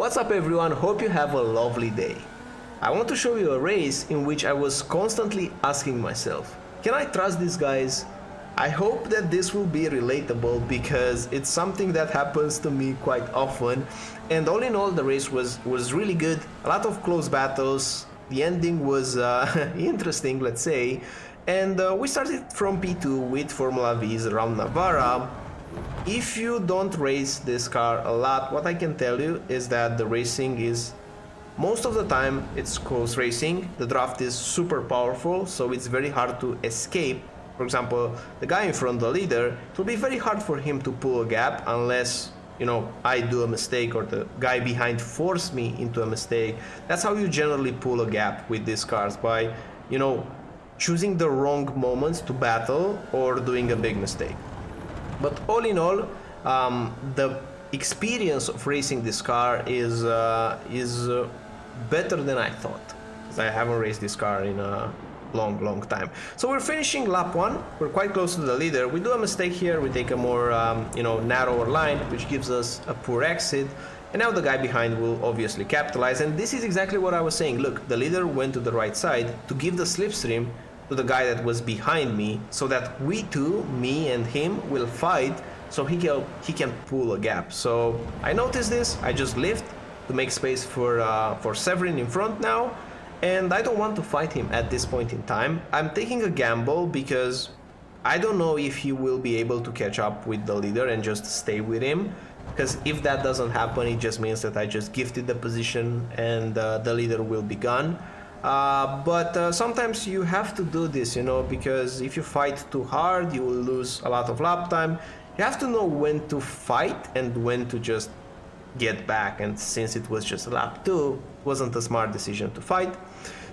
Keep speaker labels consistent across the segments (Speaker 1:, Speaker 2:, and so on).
Speaker 1: What's up everyone, hope you have a lovely day. I want to show you a race in which I was constantly asking myself, can I trust these guys? I hope that this will be relatable because it's something that happens to me quite often, and all in all the race was really good, a lot of close battles, the ending was interesting, let's say, and we started from P2 with Formula V's around Navarra. If you don't race this car a lot, what I can tell you is that the racing is, most of the time it's close racing, the draft is super powerful, so it's very hard to escape. For example, the guy in front, the leader, it will be very hard for him to pull a gap unless, you know, I do a mistake or the guy behind force me into a mistake. That's how you generally pull a gap with these cars, by, you know, choosing the wrong moments to battle or doing a big mistake. But all in all, the experience of racing this car is better than I thought, because I haven't raced this car in a long time. So we're finishing lap 1, we're quite close to the leader. We do a mistake here, we take a more narrower line, which gives us a poor exit, and now the guy behind will obviously capitalize. And this is exactly what I was saying. Look, the leader went to the right side to give the slipstream to the guy that was behind me, so that we two, me and him, will fight, so he can pull a gap. So I noticed this, I just lift to make space for Severin in front now, and I don't want to fight him at this point in time. I'm taking a gamble because I don't know if he will be able to catch up with the leader and just stay with him, because if that doesn't happen, it just means that I just gifted the position and the leader will be gone. But sometimes you have to do this, you know, because if you fight too hard, you will lose a lot of lap time. You have to know when to fight and when to just get back, and since it was just lap 2, it wasn't a smart decision to fight.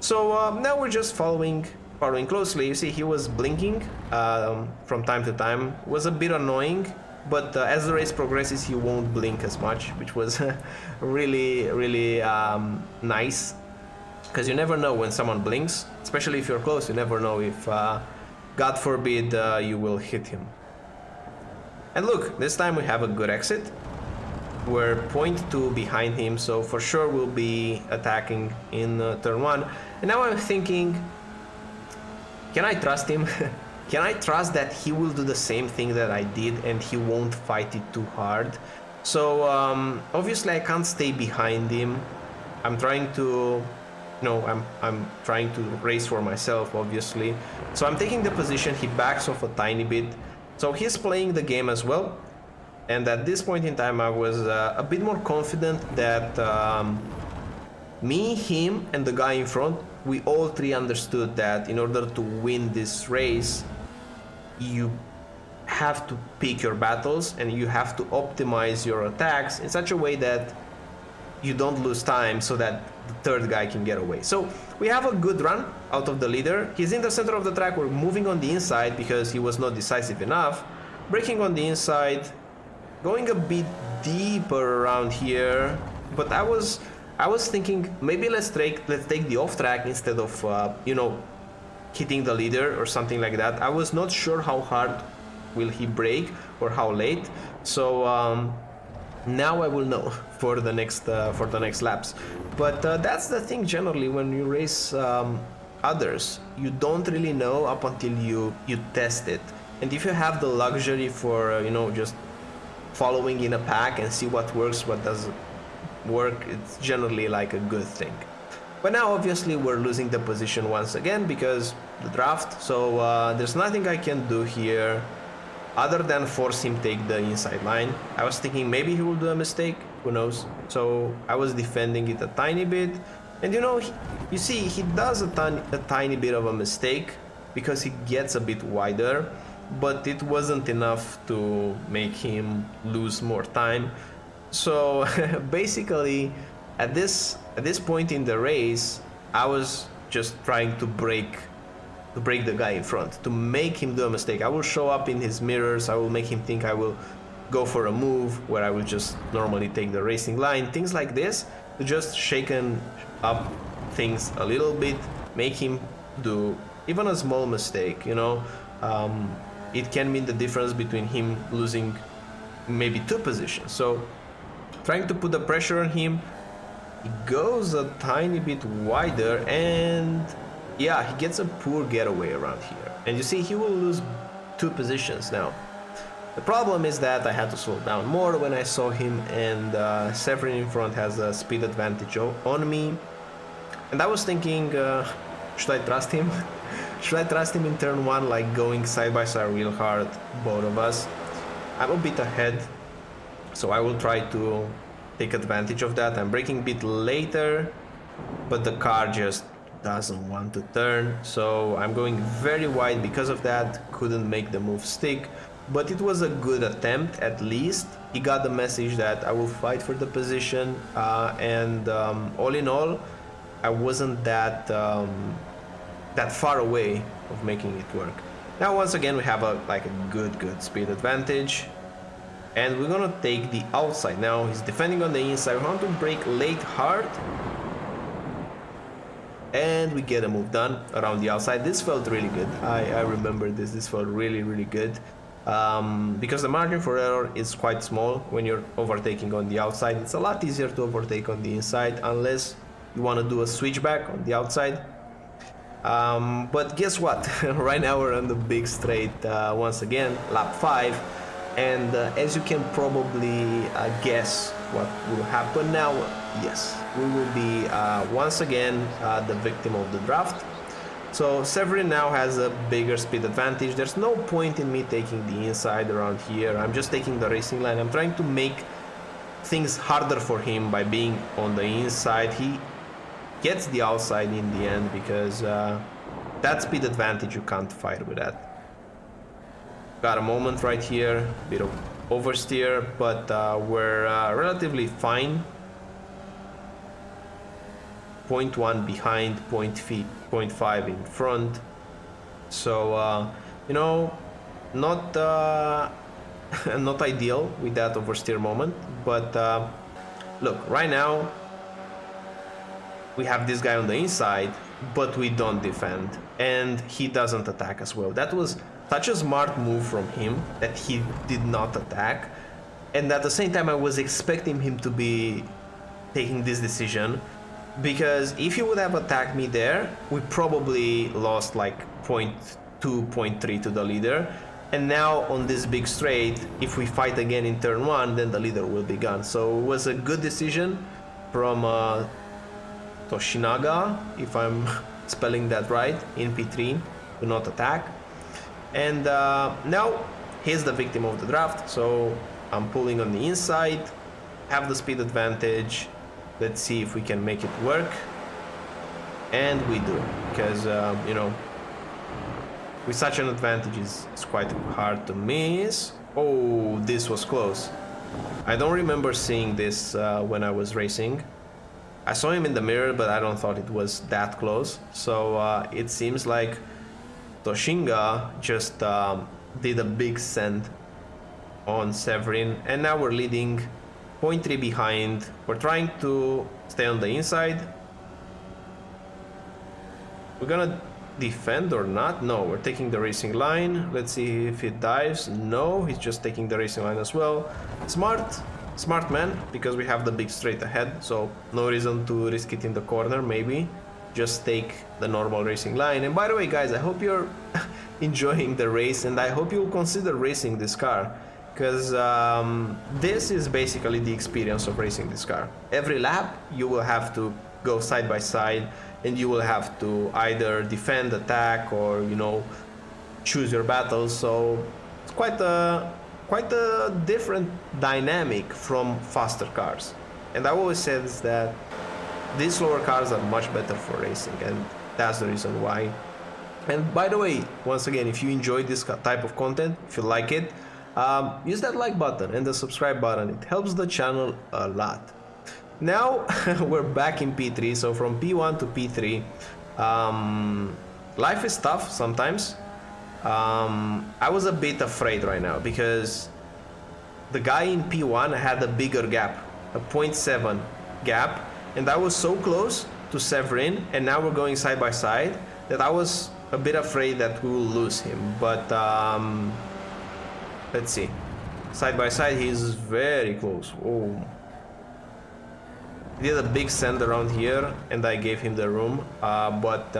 Speaker 1: So now we're just following closely. You see, he was blinking from time to time. It was a bit annoying, but as the race progresses, he won't blink as much, which was really nice. Because you never know when someone blinks, especially if you're close. You never know if, God forbid, you will hit him. And look, this time we have a good exit. We're 0.2 behind him, so for sure we'll be attacking in turn 1. And now I'm thinking, can I trust him? Can I trust that he will do the same thing that I did and he won't fight it too hard? So obviously I can't stay behind him. I'm trying to... No, I'm trying to race for myself, obviously. So I'm taking the position, he backs off a tiny bit. So he's playing the game as well. And at this point in time, I was a bit more confident that me, him, and the guy in front, we all three understood that in order to win this race, you have to pick your battles and you have to optimize your attacks in such a way that you don't lose time, so that the third guy can get away. So we have a good run out of the leader. He's in the center of the track. We're moving on the inside because he was not decisive enough. Braking on the inside, going a bit deeper around here. But I was thinking, maybe let's take the off track instead of hitting the leader or something like that. I was not sure how hard will he brake or how late. So now I will know for the next laps. But that's the thing, generally when you race others, you don't really know up until you test it. And if you have the luxury for just following in a pack and see what works, what doesn't work, it's generally like a good thing. But now obviously we're losing the position once again because the draft, so there's nothing I can do here other than force him take the inside line. I was thinking maybe he will do a mistake, who knows. So I was defending it a tiny bit, and you see he does a tiny bit of a mistake because he gets a bit wider, but it wasn't enough to make him lose more time. So basically at this point in the race, I was just trying to break the guy in front, to make him do a mistake. I will show up in his mirrors, I will make him think I will go for a move where I will just normally take the racing line, things like this, to just shaken up things a little bit, make him do even a small mistake, it can mean the difference between him losing maybe 2 positions. So trying to put the pressure on him, He goes a tiny bit wider, and yeah, he gets a poor getaway around here. And you see, he will lose 2 positions now. The problem is that I had to slow down more when I saw him, and Severin in front has a speed advantage on me. And I was thinking, should I trust him? Should I trust him in turn 1, like going side by side real hard, both of us? I'm a bit ahead, so I will try to take advantage of that. I'm braking a bit later, but the car just doesn't want to turn, so I'm going very wide because of that. Couldn't make the move stick, but it was a good attempt. At least he got the message that I will fight for the position, and all in all, I wasn't that far away of making it work. Now once again we have a good speed advantage, and we're gonna take the outside. Now he's defending on the inside. We want to brake late hard, and we get a move done around the outside. This felt really good. I remember this felt really good, because the margin for error is quite small when you're overtaking on the outside. It's a lot easier to overtake on the inside unless you want to do a switchback on the outside. But guess what? Right now we're on the big straight once again, lap 5, and as you can probably guess what will happen now. Yes, we will be once again the victim of the draft. So Severin now has a bigger speed advantage. There's no point in me taking the inside around here. I'm just taking the racing line. I'm trying to make things harder for him by being on the inside. He gets the outside in the end because that speed advantage, you can't fight with that. Got a moment right here, bit of oversteer, but we're relatively fine. 0.1 behind, 0.5 in front. So you know, not not ideal with that oversteer moment, but look, right now we have this guy on the inside, but we don't defend, and he doesn't attack as well. That was such a smart move from him that he did not attack, and at the same time I was expecting him to be taking this decision, because if he would have attacked me there, we probably lost like 0.2, 0.3 to the leader. And now on this big straight, if we fight again in turn 1, then the leader will be gone. So it was a good decision from Toshinaga, if I'm spelling that right, in P3, to not attack. And now he's the victim of the draft, so I'm pulling on the inside, have the speed advantage. Let's see if we can make it work. And we do, because you know, with such an advantage it's quite hard to miss. Oh, this was close. I don't remember seeing this when I was racing. I saw him in the mirror, but I don't thought it was that close. So it seems like Toshinga just did a big send on Severin, and now we're leading 0.3 behind. We're trying to stay on the inside. We're gonna defend or not? No, we're taking the racing line. Let's see if it dives. No, he's just taking the racing line as well. Smart man, because we have the big straight ahead, so no reason to risk it in the corner. Maybe just take the normal racing line. And by the way, guys, I hope you're enjoying the race, and I hope you'll consider racing this car, because this is basically the experience of racing this car. Every lap you will have to go side by side, and you will have to either defend, attack, or, you know, choose your battles. So it's quite a different dynamic from faster cars. And I always said that these slower cars are much better for racing, and that's the reason why. And by the way, once again, if you enjoy this type of content, if you like it, use that like button and the subscribe button. It helps the channel a lot. Now we're back in P3, so from P1 to P3, life is tough sometimes. I was a bit afraid right now because the guy in P1 had a bigger gap, a 0.7 gap, and I was so close to Severin, and now we're going side by side, that I was a bit afraid that we will lose him. But let's see, side by side he's very close. Oh, He did a big send around here, and I gave him the room. But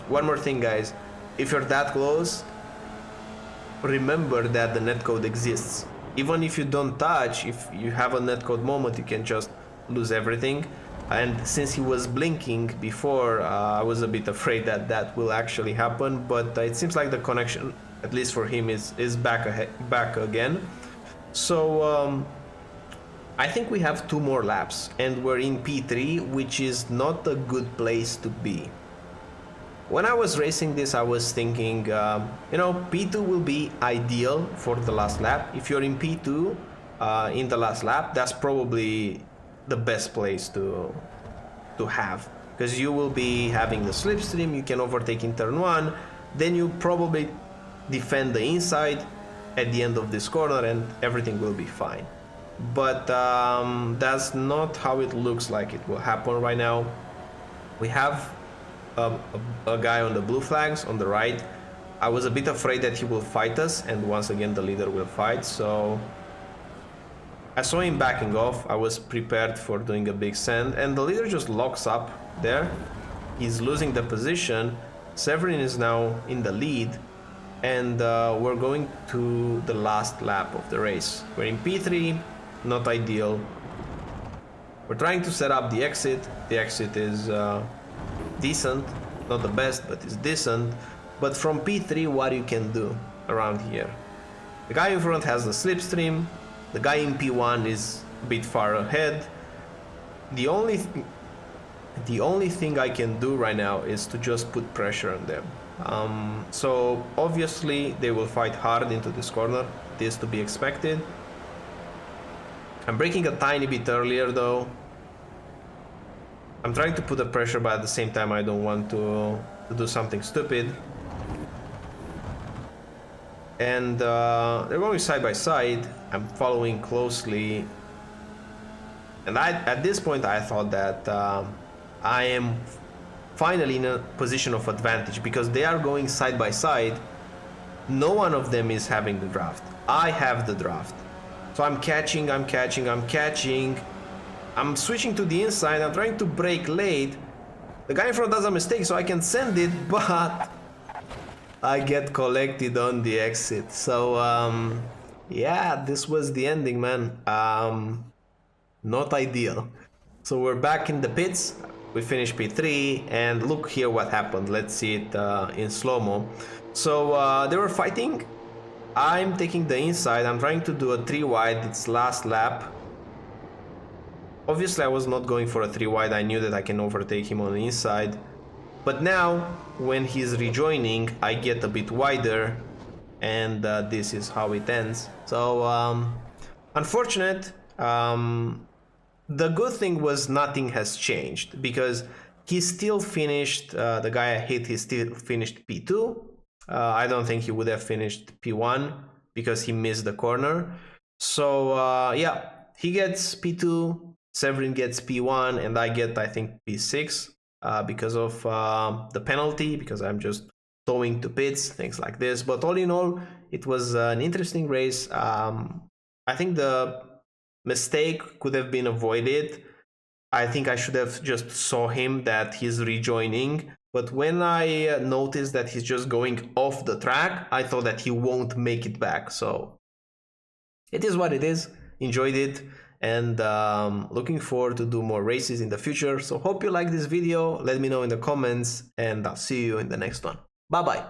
Speaker 1: one more thing, guys. If you're that close, remember that the netcode exists. Even if you don't touch, if you have a netcode moment, you can just lose everything. And since he was blinking before, I was a bit afraid that that will actually happen, but it seems like the connection, at least for him, is back again. So I think we have 2 more laps, and we're in P3, which is not a good place to be. When I was racing this, I was thinking, you know, P2 will be ideal for the last lap. If you're in P2 in the last lap, that's probably the best place to have, because you will be having the slipstream, you can overtake in turn 1, then you probably defend the inside at the end of this corner and everything will be fine. But that's not how it looks like it will happen right now. We have a guy on the blue flags on the right. I was a bit afraid that he will fight us, and once again the leader will fight, so I saw him backing off. I was prepared for doing a big send, and the leader just locks up there. He's losing the position. Severin is now in the lead, and we're going to the last lap of the race. We're in P3, not ideal. We're trying to set up the exit. The exit is decent, not the best, but it's decent. But from P3, what you can do around here? The guy in front has the slipstream. The guy in P1 is a bit far ahead. The only thing I can do right now is to just put pressure on them. So obviously they will fight hard into this corner. This to be expected. I'm braking a tiny bit earlier though. I'm trying to put the pressure, but at the same time I don't want to do something stupid. And they're going side by side. I'm following closely, and at this point I thought that I am finally in a position of advantage, because they are going side by side. No one of them is having the draft. I have the draft, so I'm catching. I'm switching to the inside. I'm trying to brake late. The guy in front does a mistake, so I can send it, but I get collected on the exit. So yeah, this was the ending, man. Not ideal. So we're back in the pits. We finished P3, and look here what happened. Let's see it in slow-mo. So they were fighting. I'm taking the inside. I'm trying to do a 3 wide. It's last lap. Obviously I was not going for a 3 wide. I knew that I can overtake him on the inside. But now, when he's rejoining, I get a bit wider, and this is how it ends. So, unfortunate. The good thing was nothing has changed, because he still finished, the guy I hit, he still finished P2. I don't think he would have finished P1, because he missed the corner. So, yeah, he gets P2, Severin gets P1, and I get, I think, P6. Because of the penalty, because I'm just towing to pits, things like this. But all in all, it was an interesting race. I think the mistake could have been avoided. I think I should have just saw him that he's rejoining. But when I noticed that he's just going off the track, I thought that he won't make it back. So it is what it is. Enjoyed it. And looking forward to do more races in the future. So hope you like this video. Let me know in the comments, and I'll see you in the next one. Bye bye.